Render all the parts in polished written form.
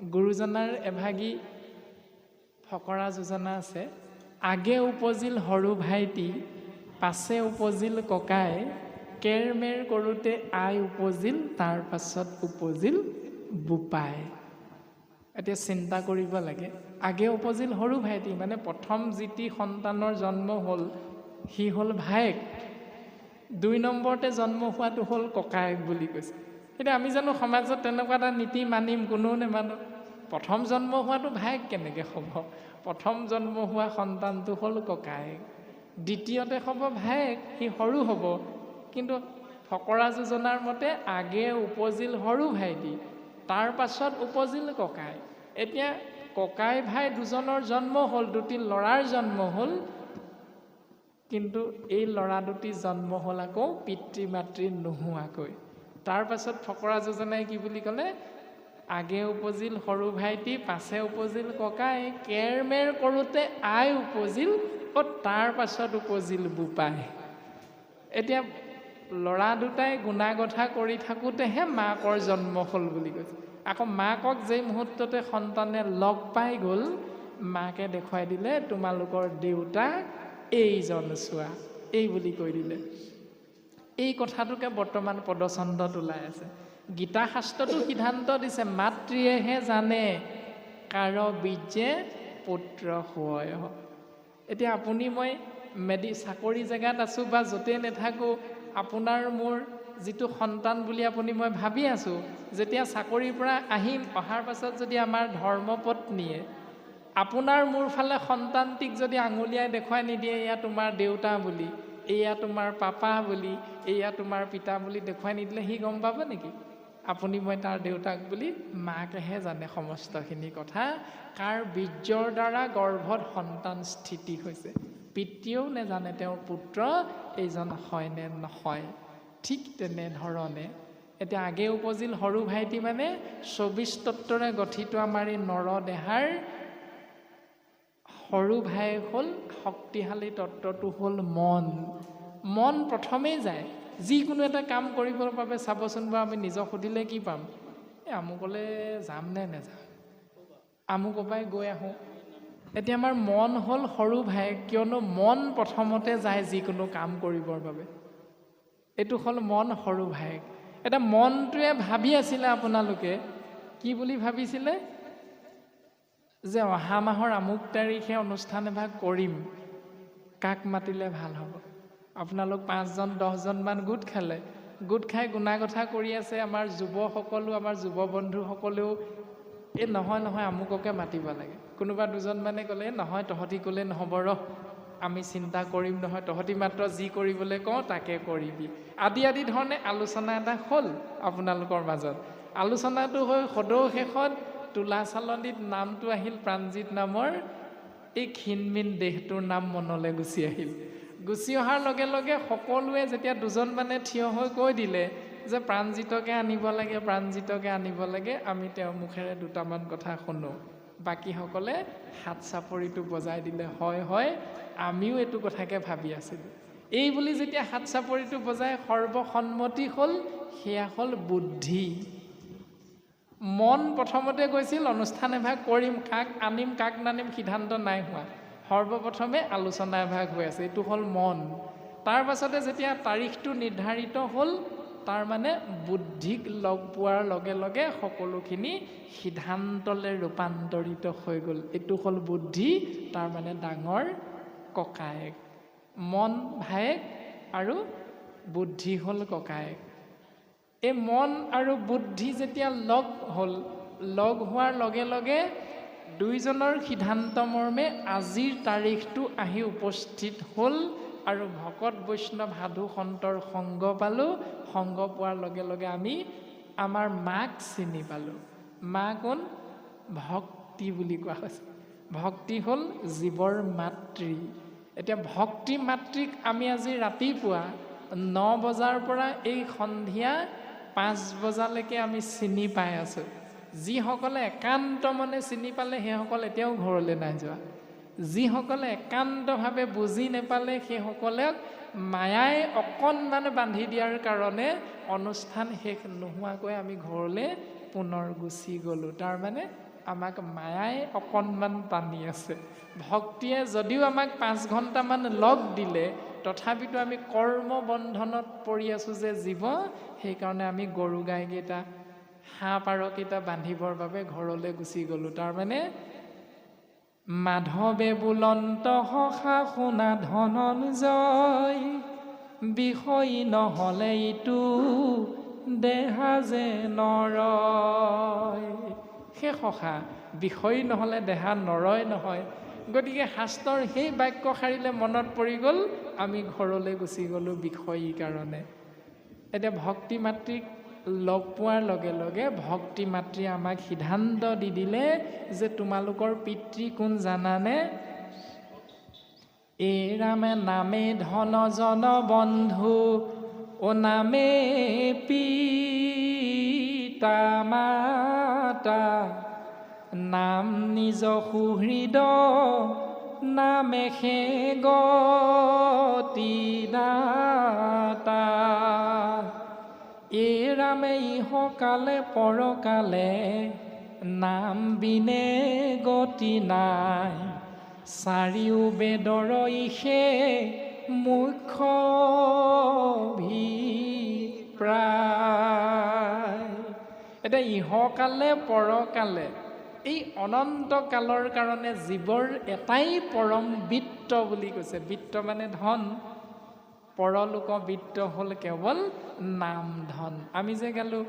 গুৰুজনাৰ এভাগী ফকৰা যোজনা আছে। আগে উপজিল সৰু ভাইটি, পাছে উপজিল ককাই, কেৰমেৰ কৰোঁতে আই উপজিল, তাৰ পাছত উপজিল বোপাই। এতিয়া চিন্তা কৰিব লাগে, আগে উপজিল সৰু ভাইটি মানে প্ৰথম যিটি সন্তানৰ জন্ম হ'ল সি হ'ল ভায়েক, 2 নম্বৰতে জন্ম হোৱাটো হ'ল ককায়েক বুলি কৈছে। এতিয়া আমি জানো সমাজত তেনেকুৱা এটা নীতি মানিম? কোনেও নেমানো। প্ৰথম জন্ম হোৱাটো ভায়েক কেনেকৈ হ'ব? প্ৰথম জন্ম হোৱা সন্তানটো হ'ল ককায়েক, দ্বিতীয়তে হ'ব ভায়েক, সি সৰু হ'ব। কিন্তু ফকৰা যোজনাৰ মতে আগে উপজিল সৰু ভাইটি, তাৰ পাছত উপজিল ককাই। এতিয়া ককাই ভাই দুজনৰ জন্ম হ'ল, 2টি ল'ৰাৰ জন্ম হ'ল, কিন্তু এই ল'ৰা 2টি জন্ম হ'ল আকৌ পিতৃ মাতৃ নোহোৱাকৈ। তাৰ পাছত ফকৰা যোজনাই কি বুলি ক'লে? আগে উপজিল সৰু ভাইটি, পাছে উপজিল ককাই, কেৰমেৰ কৰোঁতে আই উপজিল, তাৰ পাছত উপজিল বোপাই। এতিয়া ল'ৰা 2টাই গুণাগথা কৰি থাকোঁতেহে মাকৰ জন্ম হ'ল বুলি কৈছে। আকৌ মাকক যেই মুহূৰ্ততে সন্তানে লগ পাই গ'ল, মাকে দেখুৱাই দিলে তোমালোকৰ দেউতা এইজন চোৱা, এই বুলি কৈ দিলে। এই কথাটোকে বৰ্তমান পদছন্দত ওলাই আছে। গীতা শাস্ত্ৰটো সিদ্ধান্ত দিছে, মাতৃয়েহে জানে কাৰ বীৰ্যে পুত্ৰ হয়। এতিয়া আপুনি মই চাকৰি জেগাত আছোঁ বা য'তেই নাথাকোঁ, আপোনাৰ মোৰ যিটো সন্তান বুলি আপুনি মই ভাবি আছোঁ, যেতিয়া চাকৰিৰ পৰা আহিম, অহাৰ পাছত যদি আমাৰ ধৰ্মপত্নীয়ে আপোনাৰ মোৰ ফালে সন্তানটিক যদি আঙুলিয়াই দেখুৱাই নিদিয়ে, এয়া তোমাৰ দেউতা বুলি, এয়া তোমাৰ পাপা বুলি, এয়া তোমাৰ পিতা বুলি দেখুৱাই নিদিলে সি গম পাব নেকি আপুনি মই তাৰ দেউতাক বুলি? মাকেহে জানে সমস্তখিনি কথা, কাৰ বীৰ্যৰ দ্বাৰা গৰ্ভত সন্তান স্থিতি হৈছে। পিতৃয়েও নেজানে তেওঁৰ পুত্ৰ এইজন হয় নে নহয়। ঠিক তেনেধৰণে এতিয়া আগে উপজিল সৰু ভাইটি মানে 24 তত্বৰে গঠিত আমাৰ এই নৰদেহাৰ সৰু ভায়েক হ'ল শক্তিশালী তত্ত্বটো হ'ল মন। মন প্ৰথমেই যায় যিকোনো এটা কাম কৰিবৰ বাবে। চাবচোন বাৰু, আমি নিজক সুধিলে কি পাম? আমুকলৈ যাম নে নেযাম, আমুকৰ পৰাই গৈ আহোঁ। এতিয়া আমাৰ মন হ'ল সৰু ভায়েক, কিয়নো মন প্ৰথমতে যায় যিকোনো কাম কৰিবৰ বাবে। এইটো হ'ল মন সৰু ভায়েক। এতিয়া মনটোৱে ভাবি আছিলে, আপোনালোকে কি বুলি ভাবিছিলে? যে অহা মাহৰ আমুক তাৰিখে অনুষ্ঠান এভাগ কৰিম, কাক মাতিলে ভাল হ'ব? আপোনালোক 5জন 10জনমান গোট খালে, গোট খাই গুণাগথা কৰি আছে। আমাৰ যুৱসকলো, আমাৰ যুৱ বন্ধুসকলেও এই নহয় নহয় আমুককে মাতিব লাগে। কোনোবা 2জন মানে ক'লে নহয় তহঁতি ক'লে নহ'ব, ৰহ আমি চিন্তা কৰিম নহয়, তহঁতি মাত্ৰ যি কৰিবলৈ কওঁ তাকে কৰিবি, আদি আদি ধৰণে আলোচনা এটা হ'ল আপোনালোকৰ মাজত। আলোচনাটো হৈ সদৌ শেষত তোলা চালনীত নামটো আহিল প্ৰাণজিৎ নামৰ এই ক্ষীণমিন দেহটোৰ নাম মনলৈ গুচি আহিল। গুচি অহাৰ লগে লগে সকলোৱে যেতিয়া 2জন মানে থিয় হৈ কৈ দিলে যে প্ৰাণজিতকে আনিব লাগে, প্ৰাণজিতকে আনিব লাগে, আমি তেওঁৰ মুখেৰে 2টামান কথা শুনো। বাকীসকলে হাত চাপৰিটো বজাই দিলে, হয় হয় আমিও এইটো কথাকে ভাবি আছিলোঁ। এই বুলি যেতিয়া হাত চাপৰিটো বজাই সৰ্বসন্মতি হ'ল, সেয়া হ'ল বুদ্ধি। মন প্ৰথমতে কৈছিল অনুষ্ঠান এভাগ কৰিম, কাক আনিম কাক নানিম সিদ্ধান্ত নাই হোৱা। সৰ্বপ্ৰথমে আলোচনা এভাগ হৈ আছে, এইটো হ'ল মন। তাৰ পাছতে যেতিয়া তাৰিখটো নিৰ্ধাৰিত হ'ল, তাৰ মানে বুদ্ধিক লগ পোৱাৰ লগে লগে সকলোখিনি সিদ্ধান্তলৈ ৰূপান্তৰিত হৈ গ'ল। এইটো হ'ল বুদ্ধি, তাৰ মানে ডাঙৰ ককায়েক। মন ভায়েক আৰু বুদ্ধি হ'ল ককায়েক। এই মন আৰু বুদ্ধি যেতিয়া লগ হ'ল, লগ হোৱাৰ লগে লগে 2জনৰ সিদ্ধান্ত মৰ্মে আজিৰ তাৰিখটো আহি উপস্থিত হ'ল আৰু ভকত বৈষ্ণৱ সাধু সন্তৰ সংগ পালোঁ। সংগ পোৱাৰ লগে লগে আমি আমাৰ মাক চিনি পালোঁ। মা কোন? ভক্তি বুলি কোৱা হৈছে। ভক্তি হ'ল জীৱৰ মাতৃ। এতিয়া ভক্তি মাতৃক আমি আজি ৰাতিপুৱা 9 বজাৰ পৰা এই সন্ধিয়া 5 বজালৈকে আমি চিনি পাই আছোঁ। যিসকলে একান্ত মনে চিনি পালে সেইসকল এতিয়াও ঘৰলৈ নাই যোৱা। যিসকলে একান্তভাৱে বুজি নেপালে সেইসকলক মায়াই অকণমান বান্ধি দিয়াৰ কাৰণে অনুষ্ঠান শেষ নোহোৱাকৈ আমি ঘৰলৈ পুনৰ গুচি গ'লোঁ। তাৰমানে আমাক মায়াই অকণমান টানি আছে। ভক্তিয়ে যদিও আমাক 5 ঘণ্টামান লগ দিলে, তথাপিতো আমি কৰ্মবন্ধনত পৰি আছোঁ যে জীৱ, সেইকাৰণে আমি গৰু গাইকেইটা, হাঁহ পাৰকেইটা বান্ধিবৰ বাবে ঘৰলৈ গুচি গ'লোঁ। তাৰমানে মাধৱে বুলন্ত সখা শুনা ধনঞ্জয়, বিষয়ী নহ'লে ইটো দেহা যে নৰয়। সেই সখা বিষয়ী নহ'লে দেহা নৰয় নহয়। গতিকে শাস্ত্ৰৰ সেই বাক্যশাৰীলে মনত পৰি গ'ল, আমি ঘৰলৈ গুচি গ'লোঁ বিষয়ীৰ কাৰণে। এতিয়া ভক্তি মাতৃক লগ পোৱাৰ লগে লগে ভক্তি মাতৃয়ে আমাক সিদ্ধান্ত দি দিলে যে তোমালোকৰ পিতৃ কোন জানানে? এই ৰামে নামে ধন জন বন্ধু, অ নামে পিতা মাতা, নাম নিজ সুহৃদ, নামে সে গতি দাতা। এই ৰামে ইহকালে পৰকালে, নাম বিনে গতি নাই, চাৰিও বেদৰ ইহে মুখ্য অভিপ্ৰায়। এতিয়া ইহকালে পৰকালে, এই অনন্ত কালৰ কাৰণে জীৱৰ এটাই পৰম বিত্ত বুলি কৈছে। বিত্ত মানে ধন, পৰলোক বিত্ত হ'ল কেৱল নাম ধন। আমি যে গালোঁ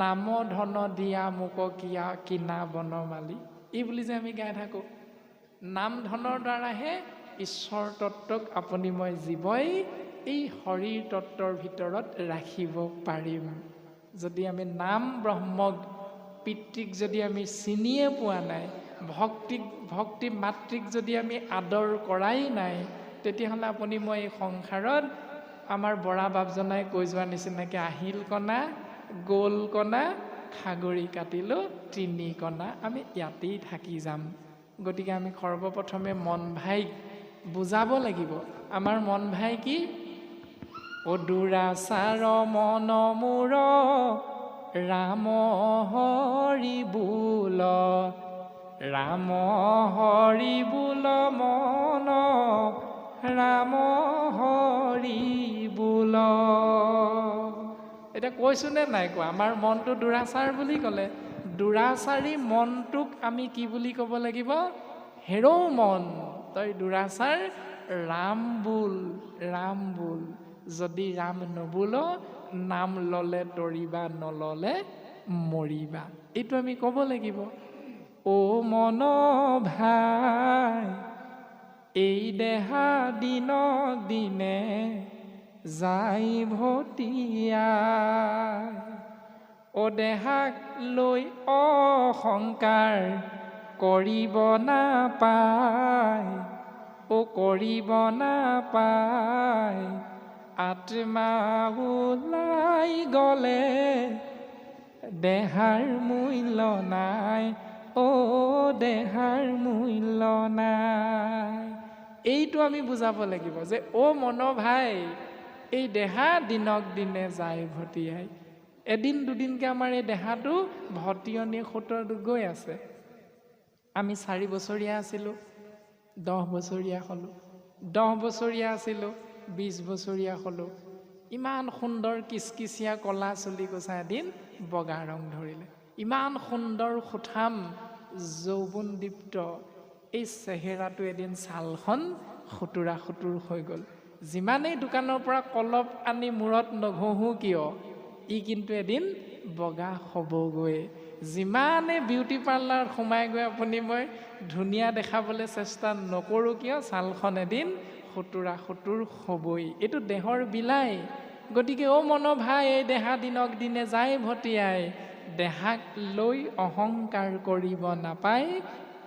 নাম ধন দিয়া মোক কিনা বনমালী, এই বুলি যে আমি গাই থাকোঁ, নাম ধনৰ দ্বাৰাহে ঈশ্বৰ তত্ত্বক আপুনি মই জীৱই এই শৰীৰ তত্ত্বৰ ভিতৰত ৰাখিব পাৰিম। যদি আমি নাম ব্ৰহ্মক, পিতৃক যদি আমি চিনিয়ে পোৱা নাই, ভক্তি মাতৃক যদি আমি আদৰ কৰাই নাই, তেতিয়াহ'লে আপুনি মই এই সংসাৰত আমাৰ বৰা বাপজনাই কৈ যোৱা নিচিনাকৈ আহিল কণা, গ'ল কণা, খাগৰি কাটিলোঁ 3 কণা, আমি ইয়াতেই থাকি যাম। গতিকে আমি সৰ্বপ্ৰথমে মন ভাইক বুজাব লাগিব। আমাৰ মন ভাই কি? অ দুৰাচাৰ মন মূৰ, ৰাম হৰি বোল, ৰাম হৰি বোল মন, ৰাম হৰি বোল। এতিয়া কৈছোনে নাই কোৱা? আমাৰ মনটো দুৰাচাৰ বুলি ক'লে, দুৰাচাৰী মনটোক আমি কি বুলি ক'ব লাগিব? হেৰৌ মন, তই দুৰাচাৰ, ৰাম বোল, ৰাম বোল। যদি ৰাম নবোল, নাম ল'লে তৰিবা, নল'লে মৰিবা। এইটো আমি ক'ব লাগিব। অ মন ভাই, এই দেহা দিনক দিনে যাই ভটিয়াই, অ দেহাক লৈ অহংকাৰ কৰিব নাপায়, অ কৰিব নাপায়, আত্মা ওলাই গ'লে দেহাৰ মূল্য নাই, অ দেহাৰ মূল্য নাই। এইটো আমি বুজাব লাগিব যে অ মন ভাই, এই দেহা দিনক দিনে যায় ভটিয়াই। এদিন দুদিনকৈ আমাৰ এই দেহাটো ভটিয়নি সোঁতত গৈ আছে। আমি 4 বছৰীয়া আছিলোঁ, 10 বছৰীয়া হ'লোঁ, 10 বছৰীয়া আছিলোঁ, 20 বছৰীয়া হ'লোঁ। ইমান সুন্দৰ কিচকিচিয়া কলা চুলি কোছা এদিন বগা ৰং ধৰিলে। ইমান সুন্দৰ সুঠাম যৌৱনদীপ্ত এই চেহেৰাটো এদিন ছালখন সুতুৰা সুতুৰ হৈ গ'ল। যিমানেই দোকানৰ পৰা কলপ আনি মূৰত নঘঁহো কিয়, ই কিন্তু এদিন বগা হ'বগৈ। যিমানে বিউটি পাৰ্লাৰত সোমাই গৈ আপুনি মই ধুনীয়া দেখাবলৈ চেষ্টা নকৰোঁ কিয়, ছালখন এদিন সুতুৰা সুতুৰ হ'বই। এইটো দেহৰ বিলাই। গতিকে অ মন ভাই, এই দেহা দিনক দিনে যায় ভটিয়াই, দেহাক লৈ অহংকাৰ কৰিব নাপায়।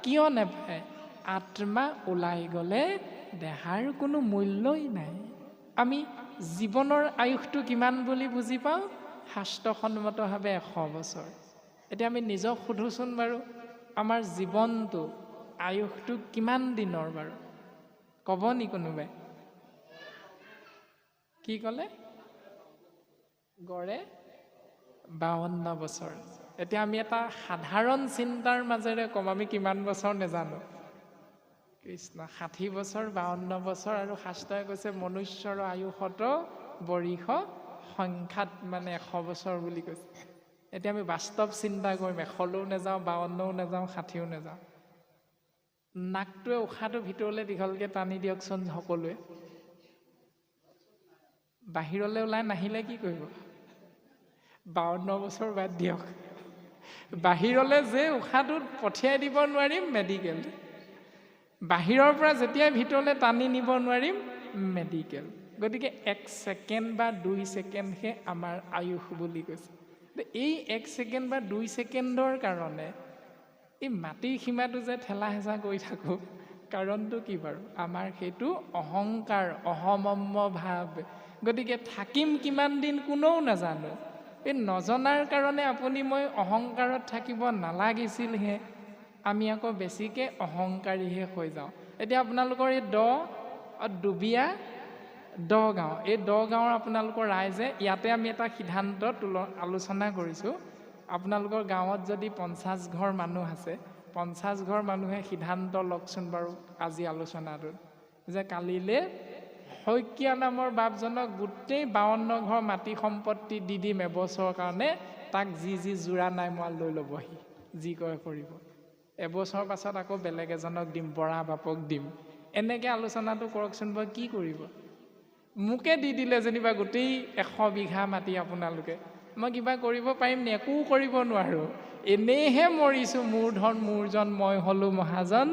কিয় নাপায়? আত্মা ওলাই গ'লে দেহাৰ কোনো মূল্যই নাই। আমি জীৱনৰ আয়ুসটো কিমান বুলি বুজি পাওঁ? শাস্ত্ৰসন্মতভাৱে 100 বছৰ। এতিয়া আমি নিজক সোধোচোন বাৰু, আমাৰ জীৱনটো আয়ুসটো কিমান দিনৰ বাৰু? ক'ব নি কোনোবাই? কি ক'লে? গড়ে 52 বছৰ। এতিয়া আমি এটা সাধাৰণ চিন্তাৰ মাজেৰে ক'ম, আমি কিমান বছৰ নেজানো। কৃষ্ণ 60 বছৰ 52 বছৰ, আৰু শাস্ত্ৰই কৈছে মনুষ্যৰ আয়ুসত বৰিষ সংখ্যাত মানে 100 বছৰ বুলি কৈছে। এতিয়া আমি বাস্তৱ চিন্তা কৰিম, 100লৈও নাযাওঁ, 52ও নাযাওঁ, 60ও নাযাওঁ। নাকটোৱে উশাহটো ভিতৰলৈ দীঘলকৈ টানি দিয়কচোন সকলোৱে। বাহিৰলৈ ওলাই নাহিলে কি কৰিব? 52 বছৰ বাদ দিয়ক, বাহিৰলৈ যে উশাহটো পঠিয়াই দিব নোৱাৰিম মেডিকেল, বাহিৰৰ পৰা যেতিয়াই ভিতৰলৈ টানি নিব নোৱাৰিম মেডিকেল। গতিকে 1 ছেকেণ্ড বা 2 ছেকেণ্ডহে আমাৰ আয়ুস বুলি কৈছে। এই 1 ছেকেণ্ড বা 2 ছেকেণ্ডৰ কাৰণে এই মাটিৰ সীমাটো যে ঠেলা হেঁচা কৰি থাকোঁ, কাৰণটো কি বাৰু? আমাৰ সেইটো অহংকাৰ, অহমম্য ভাৱ। গতিকে থাকিম কিমান দিন কোনেও নাজানো। এই নজনাৰ কাৰণে আপুনি মই অহংকাৰত থাকিব নালাগিছিলহে, আমি আকৌ বেছিকৈ অহংকাৰীহে হৈ যাওঁ। এতিয়া আপোনালোকৰ এই ডুবিয়া গাঁও, এই গাঁৱৰ আপোনালোকৰ ৰাইজে, ইয়াতে আমি এটা সিদ্ধান্ত আলোচনা কৰিছোঁ। আপোনালোকৰ গাঁৱত যদি 50 ঘৰ মানুহ আছে, 50 ঘৰ মানুহে সিদ্ধান্ত লওকচোন বাৰু আজি আলোচনাটোত, যে কালিলৈ শইকীয়া নামৰ বাপজনক গোটেই 52 ঘৰ মাটি সম্পত্তি দি দিম এবছৰৰ কাৰণে, তাক যি জোৰা নাই মই লৈ ল'বহি, যি কয় কৰিব। এবছৰৰ পাছত আকৌ বেলেগ এজনক দিম, বৰা বাপক দিম। এনেকৈ আলোচনাটো কৰকচোন বাৰু, কি কৰিব? মোকে দি দিলে যেনিবা গোটেই 100 বিঘা মাটি আপোনালোকে, মই কিবা কৰিব পাৰিম নি? একো কৰিব নোৱাৰোঁ, এনেইহে মৰিছোঁ। মোৰ ধন মোৰ জন, মই হ'লোঁ মহাজন।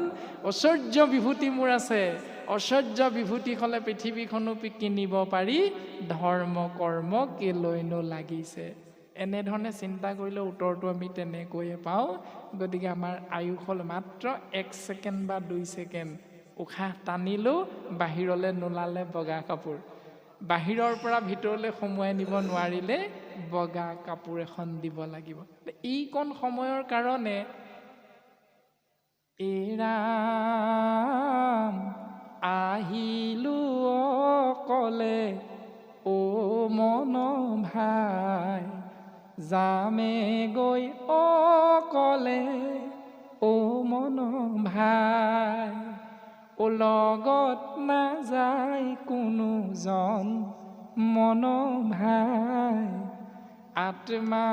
ঐশ্বৰ্য বিভূতি মোৰ আছে, ঐশ্বৰ্য বিভূতি হ'লে পৃথিৱীখনো কিনিব পাৰি, ধৰ্ম কৰ্ম কেলৈনো লাগিছে। এনেধৰণে চিন্তা কৰিলে উত্তৰটো আমি তেনেকৈয়ে পাওঁ। গতিকে আমাৰ আয়ুস হ'ল মাত্ৰ 1 ছেকেণ্ড বা 2 ছেকেণ্ড। উশাহ টানিলেও বাহিৰলৈ নোলালে বগা কাপোৰ, বাহিৰৰ পৰা ভিতৰলৈ সোমোৱাই নিব নোৱাৰিলে বগা কাপোৰ এখন দিব লাগিব। এইকণ সময়ৰ কাৰণে ৰাম আহিলো অকলে অ মন ভাই, যামে গৈ অকলে অ মন ভাই, ও লগত নাযায় কোনোজন মন ভাই, আত্মা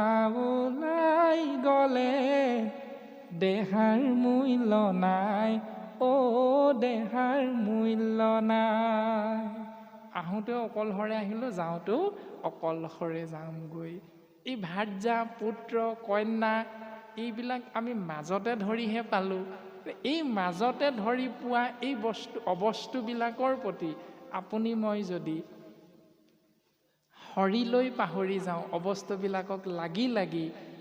ওলাই গ'লে দেহাৰ মূল্য নাই অ দেহাৰ মূল্য নাই। আহোঁতেও অকলশৰে আহিলোঁ, যাওঁতেও অকলশৰে যামগৈ। এই ভাৰ্যা পুত্ৰ কন্যা এইবিলাক আমি মাজতে ধৰিহে পালোঁ। এই মাজতে ধৰি পোৱা এই অবস্তুবিলাকৰ প্ৰতি আপুনি মই যদি হৰিলৈ পাহৰি যাওঁ, অবস্তুবিলাকক লাগি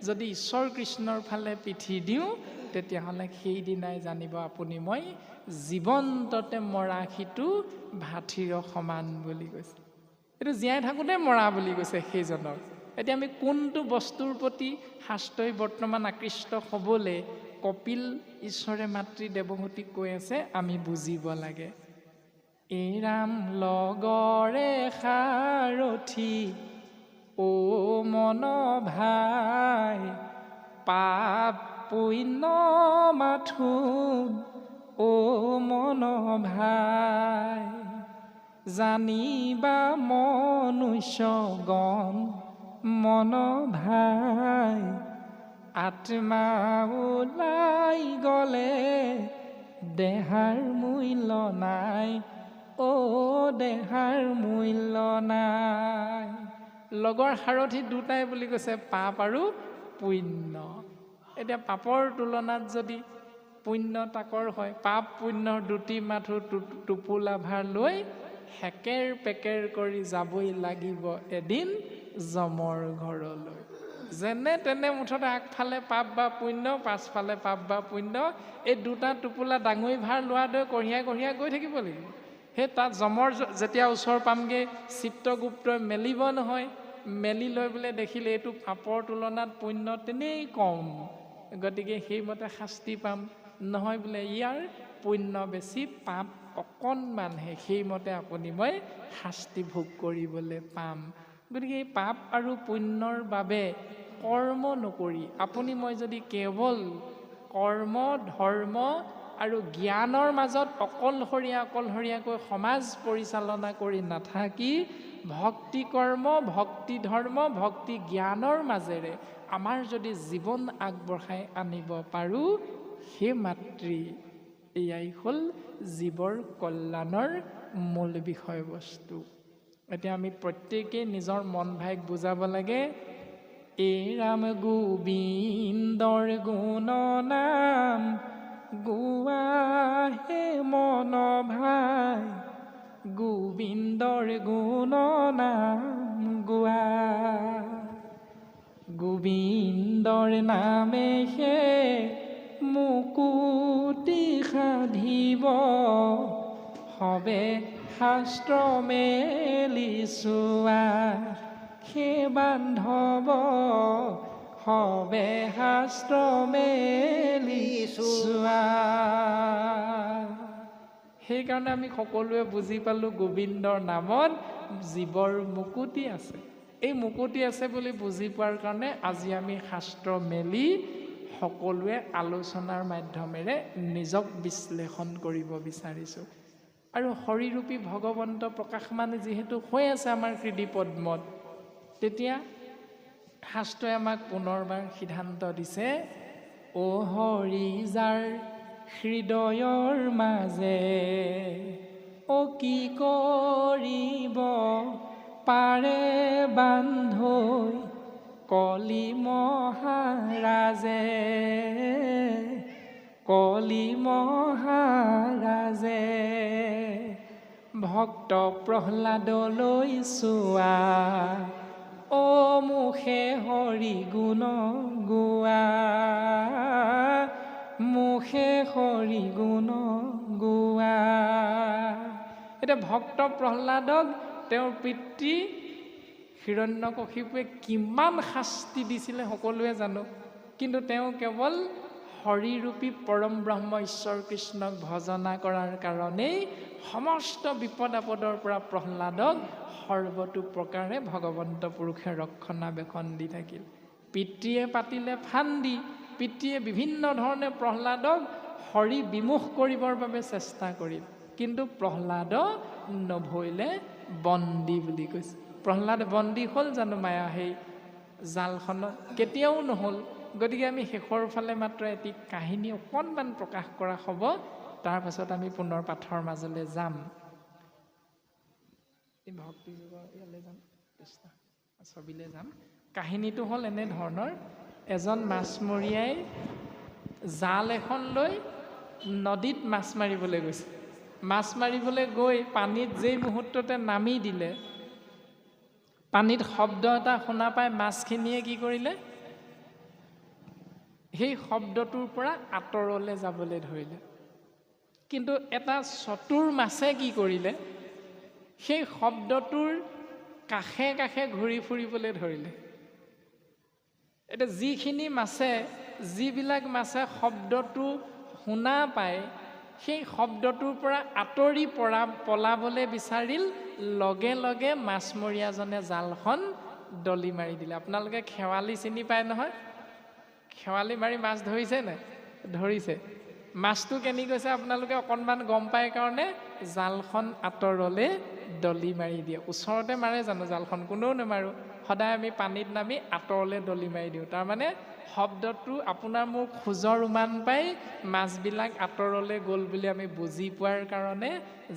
যদি ঈশ্বৰ কৃষ্ণৰ ফালে পিঠি দিওঁ, তেতিয়াহ'লে সেইদিনাই জানিব আপুনি মই জীৱন্ততে মৰা সিটো ভাথিৰ সমান বুলি কৈছে। এইটো জীয়াই থাকোঁতে মৰা বুলি কৈছে সেইজনক। এতিয়া আমি কোনটো বস্তুৰ প্ৰতি শাস্ত্ৰই বৰ্তমান আকৃষ্ট হ'বলৈ কপিল ঈশ্বৰে মাতৃ দেৱহতীক কৈ আছে, আমি বুজিব লাগে। ৰাম লগৰে সাৰথি অ মন ভাই, পাপ পুণ্য মাথোন অ মন ভাই, জানিবা মনুষ্যগণ মন ভাই, আত্মা ওলাই গ'লে দেহাৰ মূল্য নাই অ দেহাৰ মূল্য নাই। লগৰ সাৰথি দুটাই বুলি কৈছে, পাপ আৰু পুণ্য। এতিয়া পাপৰ তুলনাত যদি পুণ্য তাকৰ হয়, পাপ পুণ্যৰ দুটি মাথো টোপোলা ভাৰ লৈ হেকেৰ পেকেৰ কৰি যাবই লাগিব এদিন যমৰ ঘৰলৈ। যেনে তেনে মুঠতে আগফালে পাপ বা পুণ্য, পাছফালে পাপ বা পুণ্য, এই দুটা টোপোলা ডাঙৰি ভাৰ লোৱাৰ দৰে কঢ়িয়াই কঢ়িয়াই গৈ থাকিব লাগিব। সেই তাত যমৰ যেতিয়া ওচৰ পামগৈ, চিত্ৰগুপ্তই মেলিব নহয়, মেলি লৈ বোলে দেখিলে এইটো পাপৰ তুলনাত পুণ্য তেনেই কম, গতিকে সেইমতে শাস্তি পাম। নহয় বোলে ইয়াৰ পুণ্য বেছি, পাপ অকণমানহে, সেইমতে আপুনি মই শাস্তি ভোগ কৰিবলৈ পাম। গতিকে এই পাপ আৰু পুণ্যৰ বাবে কৰ্ম নকৰি আপুনি মই যদি কেৱল কৰ্ম ধৰ্ম আৰু জ্ঞানৰ মাজত অকলশৰীয়াকৈ সমাজ পৰিচালনা কৰি নাথাকি ভক্তি কৰ্ম ভক্তি ধৰ্ম ভক্তি জ্ঞানৰ মাজেৰে আমাৰ যদি জীৱন আগবঢ়াই আনিব পাৰোঁ, সেই মাতৃ এয়াই হ'ল জীৱৰ কল্যাণৰ মূল বিষয়বস্তু। এতিয়া আমি প্ৰত্যেকেই নিজৰ মন ভাইক বুজাব লাগে, এই ৰাম গোবিন্দৰ গুণ নাম গোৱা হে মন ভাই, গোবিন্দৰ গুণ নাম গোৱা, গোবিন্দৰ নামে হে মুকুতি সাধিব, হবে শাস্ত্ৰ মেলি চোৱা, সে বান্ধৱ হবে শাস্ত্ৰ মেলি চোৱা। সেইকাৰণে আমি সকলোৱে বুজি পালোঁ গোবিন্দৰ নামত জীৱৰ মুকুতি আছে। এই মুকুতি আছে বুলি বুজি পোৱাৰ কাৰণে আজি আমি শাস্ত্ৰ মেলি সকলোৱে আলোচনাৰ মাধ্যমেৰে নিজক বিশ্লেষণ কৰিব বিচাৰিছোঁ। আৰু হৰিৰূপী ভগৱন্ত প্ৰকাশমান যিহেতু হৈ আছে আমাৰ হৃদয় পদ্মত, তেতিয়া শাস্ত্ৰই আমাক পুনৰবাৰ সিদ্ধান্ত দিছে, অ হৰি যাৰ হৃদয়ৰ মাজে, অ কি কৰিব পাৰে বান্ধৈ কলি মহাৰাজে, কলি মহাৰাজে, ভক্ত প্ৰহ্লাদলৈ চোৱা, অ মুখে হৰি গুণ গোৱা, মুখে হৰি গুণ গোৱা। এতিয়া ভক্ত প্ৰহ্লাদক তেওঁৰ পিতৃ হিৰণ্যকশিপুৱে কিমান শাস্তি দিছিলে সকলোৱে জানো, কিন্তু তেওঁ কেৱল হৰিৰূপী পৰম ব্ৰহ্ম ঈশ্বৰ কৃষ্ণক ভজনা কৰাৰ কাৰণেই সমস্ত বিপদ আপদৰ পৰা প্ৰহ্লাদক সৰ্বতো প্ৰকাৰে ভগৱন্ত পুৰুষে ৰক্ষণাবেক্ষণ দি থাকিল। পিতৃয়ে পাতিলে ফান্দি, পিতৃয়ে বিভিন্ন ধৰণে প্ৰহ্লাদক হৰি বিমুখ কৰিবৰ বাবে চেষ্টা কৰিল, কিন্তু প্ৰহ্লাদ নভৈলে বন্দী বুলি কৈছে। প্ৰহ্লাদ বন্দী হ'ল জানো মায়া সেই জালখনত? কেতিয়াও নহ'ল। গতিকে আমি শেষৰ ফালে মাত্ৰ এটি কাহিনী অকণমান প্ৰকাশ কৰা হ'ব, তাৰপাছত আমি পুনৰ পাঠৰ মাজলৈ যাম। ভক্তি যুগৰ ইয়ালৈ যাম, ছবিলৈ যাম। কাহিনীটো হ'ল এনেধৰণৰ, এজন মাছমৰীয়াই জাল এখন লৈ নদীত মাছ মাৰিবলৈ গৈছে। মাছ মাৰিবলৈ গৈ পানীত যেই মুহূৰ্ততে নামি দিলে, পানীত শব্দ এটা শুনা পাই মাছখিনিয়ে কি কৰিলে, সেই শব্দটোৰ পৰা আঁতৰলৈ যাবলৈ ধৰিলে। কিন্তু এটা চতুৰ মাছে কি কৰিলে, সেই শব্দটোৰ কাষে কাষে ঘূৰি ফুৰিবলৈ ধৰিলে। এতিয়া যিবিলাক মাছে শব্দটো শুনা পায়, সেই শব্দটোৰ পৰা আঁতৰি পলাবলৈ বিচাৰিল, লগে লগে মাছমৰীয়াজনে জালখন দলি মাৰি দিলে। আপোনালোকে খেৱালি চিনি পায় নহয়? খেৱালি মাৰি মাছ ধৰিছে নে? ধৰিছে। মাছটো কেনি গৈছে আপোনালোকে অকণমান গম পায় কাৰণে জালখন আঁতৰলৈ দলি মাৰি দিয়ে। ওচৰতে মাৰে জানো জালখন? কোনেও নেমাৰোঁ। সদায় আমি পানীত নামি আঁতৰলৈ দলি মাৰি দিওঁ। তাৰমানে শব্দটো আপোনাৰ মোৰ খোজৰ উমান পাই মাছবিলাক আঁতৰলৈ গ'ল বুলি আমি বুজি পোৱাৰ কাৰণে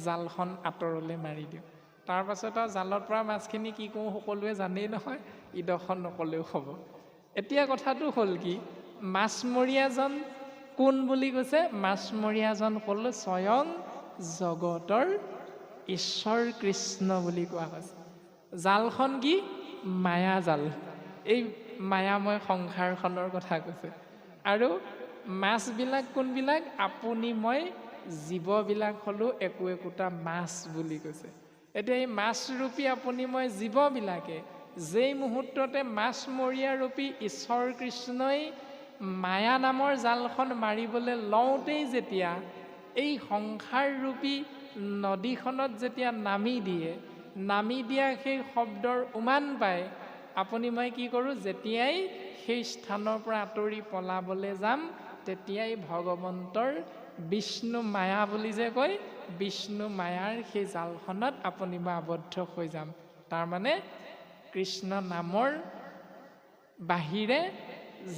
জালখন আঁতৰলৈ মাৰি দিওঁ। তাৰপাছত আৰু জালত পৰা মাছখিনি কি কৰোঁ সকলোৱে জানেই নহয়, ইডোখৰ নকলেও হ'ব। এতিয়া কথাটো হ'ল কি, মাছমৰীয়াজন কোন বুলি কৈছে? মাছমৰীয়াজন হ'ল স্বয়ং জগতৰ ঈশ্বৰ কৃষ্ণ বুলি কোৱা হৈছে। জালখন কি? মায়া জাল। এই মায়াময় সংসাৰখনৰ কথা কৈছে। আৰু মাছবিলাক কোনবিলাক? আপুনি মই জীৱবিলাক হ'লেও একোটা মাছ বুলি কৈছে। এতিয়া এই মাছৰূপী আপুনি মই জীৱবিলাকে যেই মুহূৰ্ততে মাছমৰীয়া ৰূপী ঈশ্বৰ কৃষ্ণই মায়া নামৰ জালখন মাৰিবলৈ লওঁতেই যেতিয়া এই সংসাৰৰূপী নদীখনত যেতিয়া নামি দিয়া সেই শব্দৰ উমান পায়, আপুনি মই কি কৰোঁ? যেতিয়াই সেই স্থানৰ পৰা আঁতৰি পলাবলৈ যাম, তেতিয়াই ভগৱন্তৰ বিষ্ণু মায়া বুলি যে কয়, বিষ্ণু মায়াৰ সেই জালখনত আপুনি মই আবদ্ধ হৈ যাম। তাৰমানে কৃষ্ণ নামৰ বাহিৰে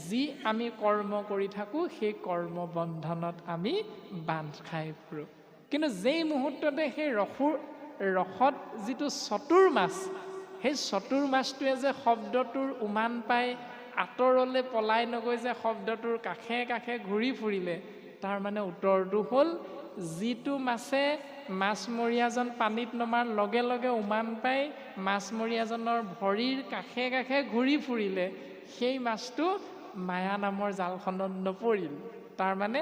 যি আমি কৰ্ম কৰি থাকোঁ, সেই কৰ্ম বন্ধনত আমি বান্ধ খাই ফুৰোঁ। কিন্তু যেই মুহূৰ্ততে সেই ৰসত যিটো চতুৰ মাছ, সেই চতুৰ মাছটোৱে যে শব্দটোৰ উমান পাই আঁতৰলৈ পলাই নগৈ যে শব্দটোৰ কাষে কাষে ঘূৰি ফুৰিলে, তাৰ মানে উত্তৰটো হ'ল, যিটো মাছে মাছমৰীয়াজন পানীত নমাৰ লগে লগে উমান পাই মাছমৰীয়াজনৰ ভৰিৰ কাষে কাষে ঘূৰি ফুৰিলে, সেই মাছটো মায়া নামৰ জালখনত নপৰিল। তাৰমানে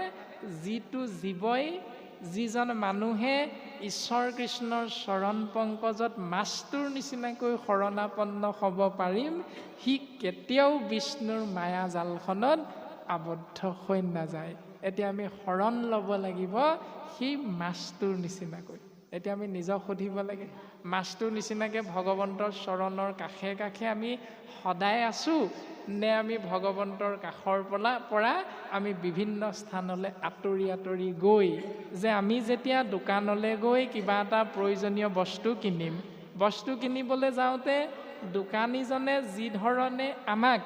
যিটো জীৱই, যিজন মানুহে ঈশ্বৰ কৃষ্ণৰ চৰণ পংকজত মাছটোৰ নিচিনাকৈ শৰণাপন্ন হ'ব পাৰিম, সি কেতিয়াও বিষ্ণুৰ মায়া জালখনত আবদ্ধ হৈ নাযায়। এতিয়া আমি শৰণ ল'ব লাগিব সেই মাছটোৰ নিচিনাকৈ। এতিয়া আমি নিজক সুধিব লাগে, মাছটোৰ নিচিনাকৈ ভগৱন্তৰ চৰণৰ কাষে কাষে আমি সদায় আছোঁ, নে আমি ভগৱন্তৰ কাষৰ পৰা আমি বিভিন্ন স্থানলৈ আঁতৰি আঁতৰি গৈ, যে আমি যেতিয়া দোকানলৈ গৈ কিবা এটা প্ৰয়োজনীয় বস্তু কিনিম, বস্তু কিনিবলৈ যাওঁতে দোকানীজনে যি ধৰণে আমাক,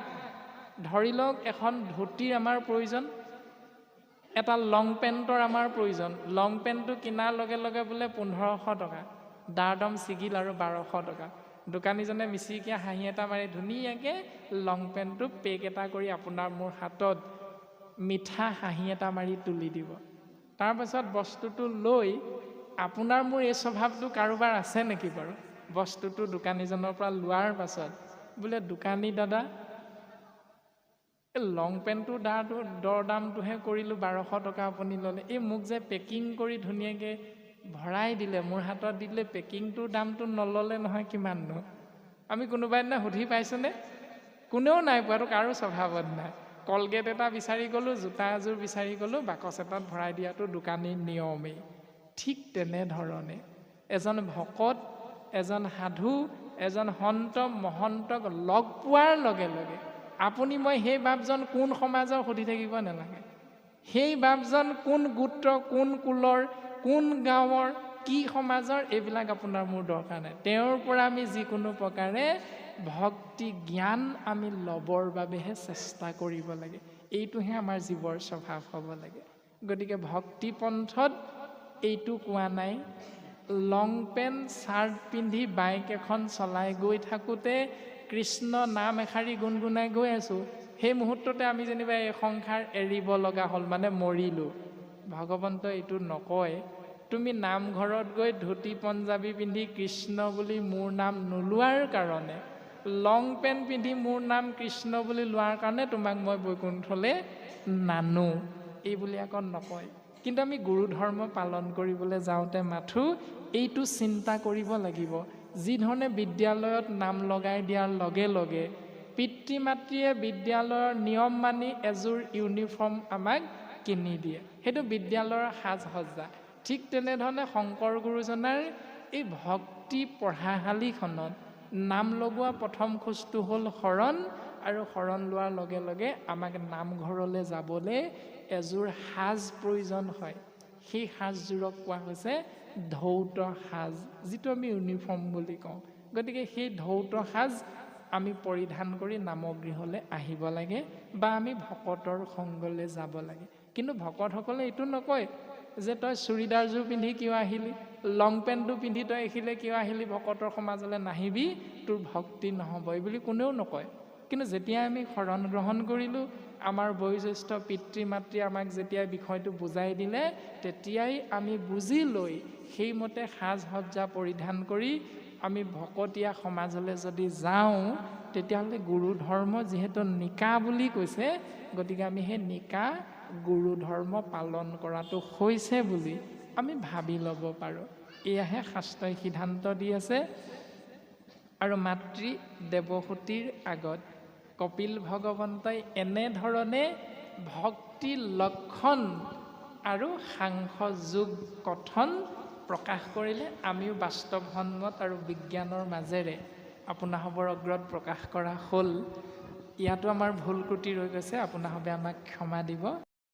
ধৰি লওক এখন ধুতিৰ আমাৰ প্ৰয়োজন, এটা লং পেণ্টৰ আমাৰ প্ৰয়োজন, লং পেণ্টটো কিনাৰ লগে লগে বোলে 1500 টকা, দাৰদম ছিগিল আৰু 1200 টকা। দোকানীজনে মিচিকিয়া হাঁহি এটা মাৰি ধুনীয়াকৈ লং পেণ্টটো পেক এটা কৰি আপোনাৰ মোৰ হাতত মিঠা হাঁহি এটা মাৰি তুলি দিব। তাৰপাছত বস্তুটো লৈ আপোনাৰ মোৰ এই স্বভাৱটো কাৰোবাৰ আছে নেকি বাৰু? বস্তুটো দোকানীজনৰ পৰা লোৱাৰ পাছত বোলে, দোকানী দাদা, এই লং পেণ্টটোৰ দৰ দামটোহে কৰিলোঁ 1200 টকা আপুনি ল'লে, এই মোক যে পেকিং কৰি ধুনীয়াকৈ ভৰাই দিলে, মোৰ হাতত দিলে, পেকিংটোৰ দামটো নল'লে নহয়, কিমাননো? আমি কোনোবাই দিনা সুধি পাইছোঁনে? কোনেও নাই পোৱাটো, কাৰো স্বভাৱত নাই। কলগেট এটা বিচাৰি গ'লোঁ, জোতা এযোৰ বিচাৰি গ'লোঁ, বাকচ এটাত ভৰাই দিয়াটো দোকানীৰ নিয়মেই। ঠিক তেনেধৰণে এজন ভকত, এজন সাধু, এজন সন্ত মহন্তক লগ পোৱাৰ লগে লগে আপুনি মই সেই বাপজন কোন সমাজৰ সুধি থাকিব নালাগে। সেই বাপজন কোন গোত্ৰ, কোন কুলৰ, কোন গাঁৱৰ, কি সমাজৰ, এইবিলাক আপোনাৰ মোৰ দৰকাৰ নাই। তেওঁৰ পৰা আমি যিকোনো প্ৰকাৰে ভক্তি জ্ঞান আমি ল'বৰ বাবেহে চেষ্টা কৰিব লাগে। এইটোহে আমাৰ জীৱৰ স্বভাৱ হ'ব লাগে। গতিকে ভক্তি পন্থত এইটো কোৱা নাই, লং পেণ্ট চাৰ্ট পিন্ধি বাইক এখন চলাই গৈ থাকোঁতে কৃষ্ণ নাম এষাৰি গুণগুণাই গৈ আছোঁ, সেই মুহূৰ্ততে আমি যেনিবা এই সংসাৰ এৰিব লগা হ'ল, মানে মৰিলোঁ। ভগৱন্তই এইটো নকয়, তুমি নামঘৰত গৈ ধুতি পঞ্জাবী পিন্ধি কৃষ্ণ বুলি মোৰ নাম নোলোৱাৰ কাৰণে, লং পেণ্ট পিন্ধি মোৰ নাম কৃষ্ণ বুলি লোৱাৰ কাৰণে তোমাক মই বৈকুণ্ঠলৈ নানো, এই বুলি আকৌ নকয়। কিন্তু আমি গুৰু ধৰ্ম পালন কৰিবলৈ যাওঁতে মাথো এইটো চিন্তা কৰিব লাগিব। যিধৰণে বিদ্যালয়ত নাম লগাই দিয়াৰ লগে লগে পিতৃ মাতৃয়ে বিদ্যালয়ৰ নিয়ম মানি এযোৰ ইউনিফৰ্ম আমাক কিনি দিয়ে, সেইটো বিদ্যালয়ৰ সাজ সজ্জা। ঠিক তেনেধৰণে শংকৰ গুৰুজনাৰ এই ভক্তি পঢ়াশালীখনত নাম লগোৱা প্ৰথম খোজটো হ'ল শৰণ, আৰু শৰণ লোৱাৰ লগে লগে আমাক নামঘৰলৈ যাবলৈ এযোৰ সাজ প্ৰয়োজন হয়। সেই সাজযোৰক কোৱা হৈছে ধৌত সাজ, যিটো আমি ইউনিফৰ্ম বুলি কওঁ। গতিকে সেই ধৌত সাজ আমি পৰিধান কৰি নামগৃহলৈ আহিব লাগে, বা আমি ভকতৰ সংগলৈ যাব লাগে। কিন্তু ভকতসকলে এইটো নকয় যে তই চুৰিদাৰযোৰ পিন্ধি কিয় আহিলি, লং পেণ্টটো পিন্ধি তই আহিলে কিয় আহিলি, ভকতৰ সমাজলৈ নাহিবি, তোৰ ভক্তি নহ'ব, এই বুলি কোনেও নকয়। কিন্তু যেতিয়া আমি শৰণ গ্ৰহণ কৰিলোঁ, আমাৰ বয়োজ্যেষ্ঠ পিতৃ মাতৃ আমাক যেতিয়া বিষয়টো বুজাই দিলে, তেতিয়াই আমি বুজি লৈ সেইমতে সাজ সজ্জা পৰিধান কৰি আমি ভকতীয়া সমাজলৈ যদি যাওঁ, তেতিয়াহ'লে গুৰু ধৰ্ম যিহেতু নিকা বুলি কৈছে, গতিকে আমি সেই নিকা গুৰু ধৰ্ম পালন কৰাটো হৈছে বুলি আমি ভাবি ল'ব পাৰোঁ। এয়াহে শাস্ত্ৰই সিদ্ধান্ত দি আছে। আৰু মাতৃ দেৱহূতিৰ আগত কপিল ভগৱন্তই এনেধৰণে ভক্তি লক্ষণ আৰু সাংখ্যযোগ কথন প্ৰকাশ কৰিলে। আমিও বাস্তৱসন্মত আৰু বিজ্ঞানৰ মাজেৰে আপোনাসৱৰ অগ্ৰত প্ৰকাশ কৰা হ'ল। ইয়াতো আমাৰ ভুল ক্ৰুটি ৰৈ গৈছে, আপোনাৰভাৱে আমাক ক্ষমা দিব।